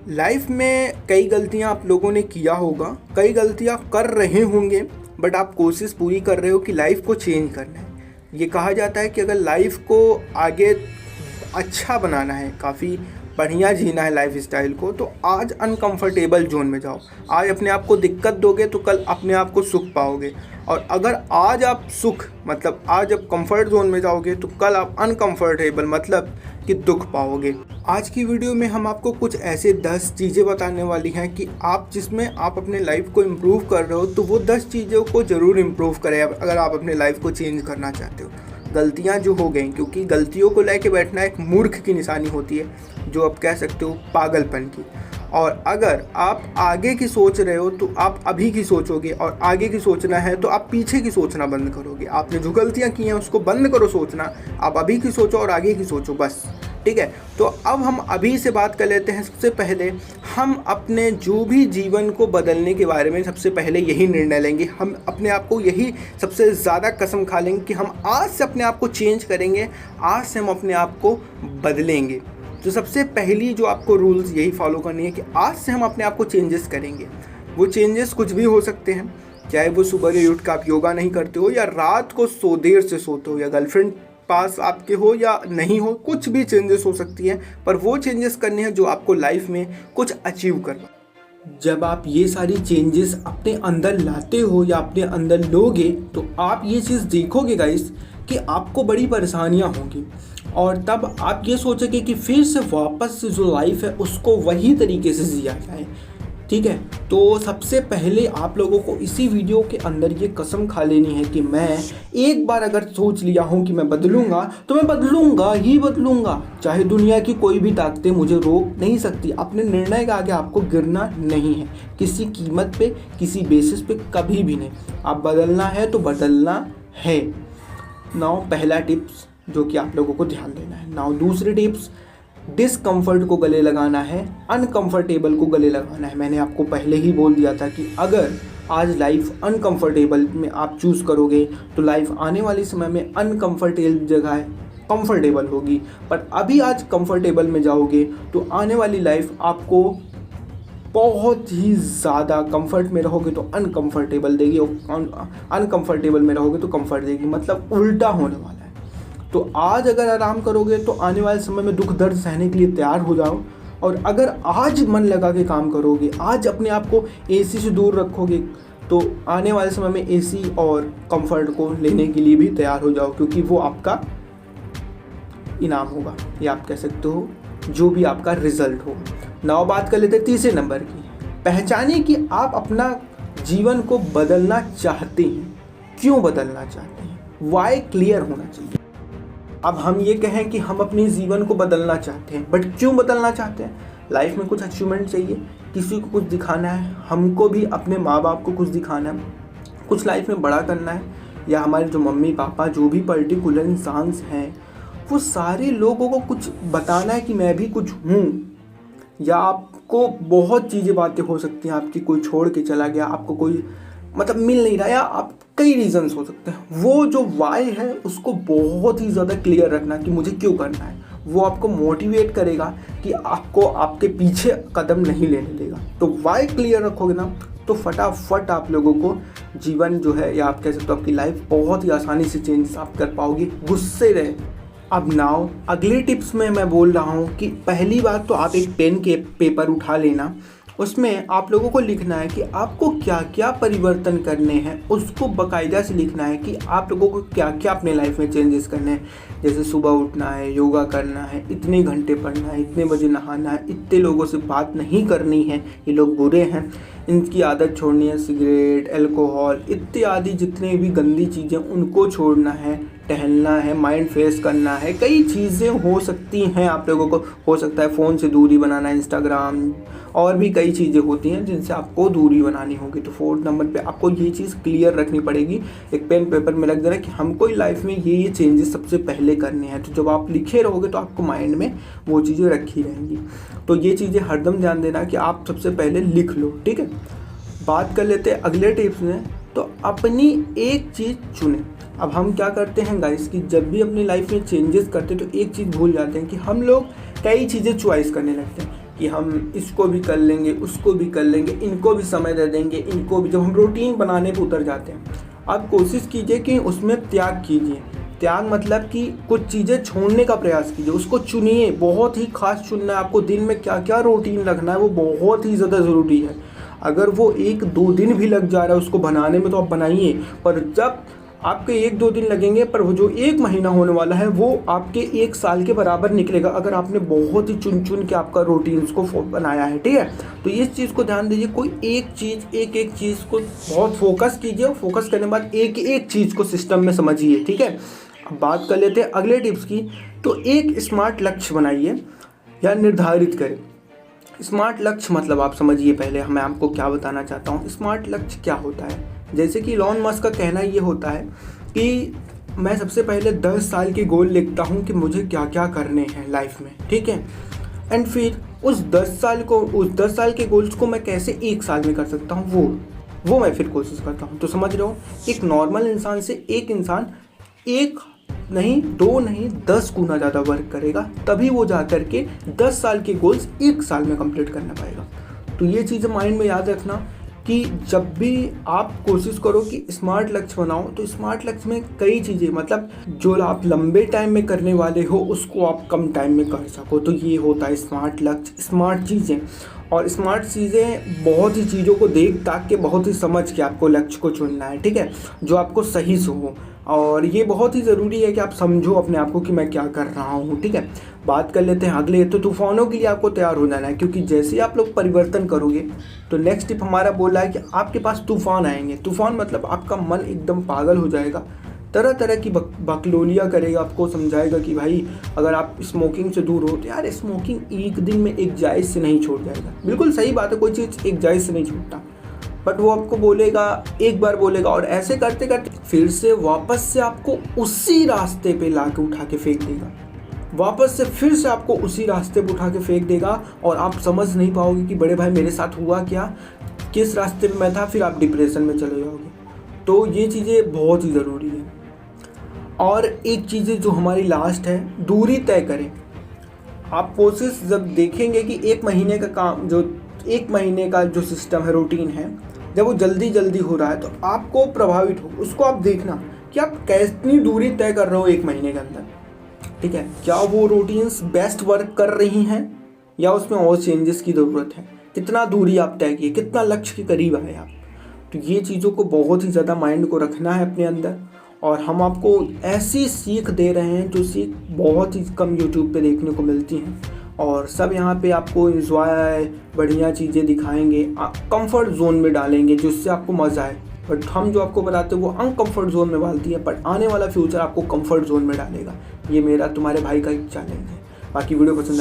Life में कई गलतियां आप लोगों ने किया होगा, कई गलतियां कर रहे होंगे, बट आप कोशिश पूरी कर रहे हो कि लाइफ को चेंज करना है। ये कहा जाता है कि अगर लाइफ को आगे अच्छा बनाना है, काफ़ी बढ़िया जीना है लाइफ स्टाइल को, तो आज अनकंफर्टेबल जोन में जाओ। आज अपने आप को दिक्कत दोगे तो कल अपने आप को सुख पाओगे, और अगर आज आप सुख मतलब आज आप कंफर्ट जोन में जाओगे तो कल आप अनकंफर्टेबल मतलब कि दुख पाओगे। आज की वीडियो में हम आपको कुछ ऐसे 10 चीज़ें बताने वाली हैं कि आप जिसमें आप अपने लाइफ को इम्प्रूव कर रहे हो, तो वो 10 चीज़ों को ज़रूर इम्प्रूव करें अगर आप अपने लाइफ को चेंज करना चाहते हो। गलतियां जो हो गई, क्योंकि गलतियों को लेके बैठना एक मूर्ख की निशानी होती है, जो आप कह सकते हो पागलपन की। और अगर आप आगे की सोच रहे हो तो आप अभी की सोचोगे, और आगे की सोचना है तो आप पीछे की सोचना बंद करोगे। आपने जो गलतियां की हैं उसको बंद करो सोचना, आप अभी की सोचो और आगे की सोचो, बस। ठीक है, तो अब हम अभी से बात कर लेते हैं। सबसे पहले हम अपने जो भी जीवन को बदलने के बारे में सबसे पहले यही निर्णय लेंगे। हम अपने आप को यही सबसे ज़्यादा कसम खा लेंगे कि हम आज से अपने आप को चेंज करेंगे, आज से हम अपने आप को बदलेंगे। तो सबसे पहली जो आपको रूल्स यही फॉलो करनी है कि आज से हम अपने आप को चेंजेस करेंगे। वो चेंजेस कुछ भी हो सकते हैं, चाहे वो सुबह उठ कर आप योगा नहीं करते हो, या रात को देर से सोते हो, या गर्लफ्रेंड पास आपके हो या नहीं हो, कुछ भी चेंजेस हो सकती है, पर वो चेंजेस करने हैं जो आपको लाइफ में कुछ अचीव करना। जब आप ये सारी चेंजेस अपने अंदर लाते हो या अपने अंदर लोगे, तो आप ये चीज़ देखोगे गाइस कि आपको बड़ी परेशानियां होंगी, और तब आप ये सोचोगे कि फिर से वापस से जो लाइफ है उसको वही तरीके से जिया जाए। ठीक है, तो सबसे पहले आप लोगों को इसी वीडियो के अंदर ये कसम खा लेनी है कि मैं एक बार अगर सोच लिया हूँ कि मैं बदलूंगा तो मैं बदलूंगा ही बदलूंगा, चाहे दुनिया की कोई भी ताकतें मुझे रोक नहीं सकती। अपने निर्णय के आगे आपको गिरना नहीं है, किसी कीमत पे, किसी बेसिस पे कभी भी नहीं। आप बदलना है तो बदलना है। नाउ पहला टिप्स जो कि आप लोगों को ध्यान देना है। नाउ दूसरी टिप्स, डिसकम्फर्ट को गले लगाना है, अनकंफर्टेबल को गले लगाना है। मैंने आपको पहले ही बोल दिया था कि अगर आज लाइफ अनकंफर्टेबल में आप चूज़ करोगे तो लाइफ आने वाले समय में अनकंफर्टेबल जगह कंफर्टेबल होगी, पर अभी आज कंफर्टेबल में जाओगे तो आने वाली लाइफ आपको बहुत ही ज़्यादा कंफर्ट में रहोगे तो अनकंफर्टेबल देगी, और अनकंफर्टेबल में रहोगे तो कंफर्ट देगी, मतलब उल्टा होने वाला है। तो आज अगर आराम करोगे तो आने वाले समय में दुख दर्द सहने के लिए तैयार हो जाओ, और अगर आज मन लगा के काम करोगे, आज अपने आप को एसी से दूर रखोगे, तो आने वाले समय में एसी और कंफर्ट को लेने के लिए भी तैयार हो जाओ, क्योंकि वो आपका इनाम होगा, या आप कह सकते हो जो भी आपका रिजल्ट हो। नाउ बात कर लेते हैं तीसरे नंबर की। पहचानिए कि आप अपना जीवन को बदलना चाहते हैं, क्यों बदलना चाहते हैं, वाई क्लियर होना चाहिए। अब हम ये कहें कि हम अपने जीवन को बदलना चाहते हैं, बट क्यों बदलना चाहते हैं? लाइफ में कुछ अचीवमेंट चाहिए, किसी को कुछ दिखाना है, हमको भी अपने माँ बाप को कुछ दिखाना है, कुछ लाइफ में बड़ा करना है, या हमारे जो मम्मी पापा जो भी पर्टिकुलर इंसान्स हैं वो सारे लोगों को कुछ बताना है कि मैं भी कुछ हूँ। या आपको बहुत चीज़ें बातें हो सकती हैं, आपकी कोई छोड़ के चला गया, आपको कोई मतलब मिल नहीं रहा, या आप कई रीजंस हो सकते हैं। वो जो वाई है उसको बहुत ही ज़्यादा क्लियर रखना कि मुझे क्यों करना है। वो आपको मोटिवेट करेगा कि आपको आपके पीछे कदम नहीं लेने देगा। तो वाई क्लियर रखोगे ना तो फटाफट आप लोगों को जीवन जो है, या आप कह सकते हो आपकी लाइफ बहुत ही आसानी से चेंज आप कर पाओगे, गुस्से रहे। अब नाउ अगले टिप्स में मैं बोल रहा हूँ कि पहली बात तो आप एक पेन के पेपर उठा लेना, उसमें आप लोगों को लिखना है कि आपको क्या क्या परिवर्तन करने हैं, उसको बाकायदा से लिखना है कि आप लोगों को क्या क्या अपने लाइफ में चेंजेस करने हैं। जैसे सुबह उठना है, योगा करना है, इतने घंटे पढ़ना है, इतने बजे नहाना है, इतने लोगों से बात नहीं करनी है, ये लोग बुरे हैं, इनकी आदत छोड़नी है, सिगरेट, अल्कोहल इत्यादि जितने भी गंदी चीज़ें उनको छोड़ना है, टहलना है, माइंड फ्रेश करना है। कई चीज़ें हो सकती हैं, आप लोगों को हो सकता है फ़ोन से दूरी बनाना, इंस्टाग्राम और भी कई चीज़ें होती हैं जिनसे आपको दूरी बनानी होगी। तो 4th नंबर पे आपको ये चीज़ क्लियर रखनी पड़ेगी, एक पेन पेपर में रख देना कि हमको लाइफ में ये चेंजेस सबसे पहले करने हैं। तो जब आप लिखे रहोगे तो आपको माइंड में वो चीज़ें रखी रहेंगी। तो ये चीज़ें हरदम ध्यान देना कि आप सबसे पहले लिख लो। ठीक है, बात कर लेते हैं अगले टिप्स में। तो अपनी एक चीज़ चुने। अब हम क्या करते हैं गाइस कि जब भी अपनी लाइफ में चेंजेस करते हैं तो एक चीज़ भूल जाते हैं कि हम लोग कई चीज़ें चॉइस करने लगते हैं। कि हम इसको भी कर लेंगे, उसको भी कर लेंगे, इनको भी समय दे देंगे, इनको भी। जब हम रूटीन बनाने पर उतर जाते हैं, आप कोशिश कीजिए कि उसमें त्याग कीजिए। त्याग मतलब कि कुछ चीज़ें छोड़ने का प्रयास कीजिए, उसको चुनिए, बहुत ही खास चुनना है आपको। दिन में क्या क्या रूटीन रखना है वो बहुत ही ज़्यादा ज़रूरी है। अगर वो 1-2 दिन भी लग जा रहा है उसको बनाने में तो आप बनाइए, पर जब आपके 1-2 दिन लगेंगे पर वो जो 1 महीना होने वाला है वो आपके 1 साल के बराबर निकलेगा, अगर आपने बहुत ही चुन चुन के आपका रूटीन्स को बनाया है, ठीक है। तो इस चीज़ को ध्यान दीजिए, कोई एक चीज़ को बहुत फोकस कीजिए, और फोकस करने के बाद एक चीज़ को सिस्टम में समझिए, ठीक है। अब बात कर लेते हैं अगले टिप्स की। तो एक स्मार्ट लक्ष्य बनाइए या निर्धारित करें। स्मार्ट लक्ष्य मतलब आप समझिए, पहले मैं आपको क्या बताना चाहता हूँ। स्मार्ट लक्ष्य क्या होता है? जैसे कि इलॉन मस्क का कहना ये होता है कि मैं सबसे पहले 10 साल के गोल लिखता हूँ कि मुझे क्या क्या करने हैं लाइफ में, ठीक है। एंड फिर उस 10 साल के गोल्स को मैं कैसे 1 साल में कर सकता हूँ, वो मैं फिर कोशिश करता हूँ। तो समझ रहे हो, एक नॉर्मल इंसान से एक इंसान 1 नहीं 2 नहीं 10 गुना ज़्यादा वर्क करेगा, तभी वो जा कर के 10 साल के गोल्स 1 साल में कंप्लीट करना पाएगा। तो ये चीज़ें माइंड में याद रखना कि जब भी आप कोशिश करो कि स्मार्ट लक्ष्य बनाओ, तो स्मार्ट लक्ष्य में कई चीज़ें, मतलब जो आप लंबे टाइम में करने वाले हो उसको आप कम टाइम में कर सको, तो ये होता है स्मार्ट लक्ष्य। स्मार्ट चीज़ें, और स्मार्ट चीज़ें बहुत ही चीज़ों को देख ताक के बहुत ही समझ के आपको लक्ष्य को चुनना है, ठीक है, जो आपको सही से हो। और ये बहुत ही ज़रूरी है कि आप समझो अपने आप को कि मैं क्या कर रहा हूँ, ठीक है। बात कर लेते हैं अगले। तो तूफानों के लिए आपको तैयार हो जाना है, क्योंकि जैसे ही आप लोग परिवर्तन करोगे तो नेक्स्ट टिप हमारा बोला है कि आपके पास तूफान आएंगे। तूफान मतलब आपका मन एकदम पागल हो जाएगा, तरह तरह की बकलोलियाँ करेगा, आपको समझाएगा कि भाई अगर आप स्मोकिंग से दूर हो तो यार स्मोकिंग एक दिन में एक जायज़ से नहीं छोड़ जाएगा। बिल्कुल सही बात है, कोई चीज़ एक जायज़ से नहीं छूटता, बट वो आपको बोलेगा, एक बार बोलेगा, और ऐसे करते करते फिर से वापस से आपको उसी रास्ते पे ला के उठा के फेंक देगा, वापस से फिर से आपको उसी रास्ते पे उठा के फेंक देगा, और आप समझ नहीं पाओगे कि बड़े भाई मेरे साथ हुआ क्या, किस रास्ते पे मैं था। फिर आप डिप्रेशन में चले जाओगे। तो ये चीज़ें बहुत ही ज़रूरी है। और एक चीज़ें जो हमारी लास्ट है, दूरी तय करें। आप कोशिश जब देखेंगे कि 1 महीने का काम, जो 1 महीने का जो सिस्टम है, रूटीन है, जब वो जल्दी हो रहा है तो आपको प्रभावित हो, उसको आप देखना कि आप कितनी दूरी तय कर रहे हो 1 महीने के अंदर, ठीक है। क्या वो रूटीन्स बेस्ट वर्क कर रही हैं या उसमें और चेंजेस की ज़रूरत है, कितना दूरी आप तय किए, कितना लक्ष्य के करीब आए आप। तो ये चीज़ों को बहुत ही ज़्यादा माइंड को रखना है अपने अंदर। और हम आपको ऐसी सीख दे रहे हैं जो सीख बहुत ही कम यूट्यूब पे देखने को मिलती हैं, और सब यहाँ पे आपको इंजॉय बढ़िया चीज़ें दिखाएंगे, कंफर्ट जोन में डालेंगे जिससे आपको मज़ा आए। बट हम जो आपको बताते हैं वो अनकंफर्ट जोन में डालती है, बट आने वाला फ्यूचर आपको कंफर्ट जोन में डालेगा। ये मेरा तुम्हारे भाई का एक चैलेंज है। बाकी वीडियो पसंद आए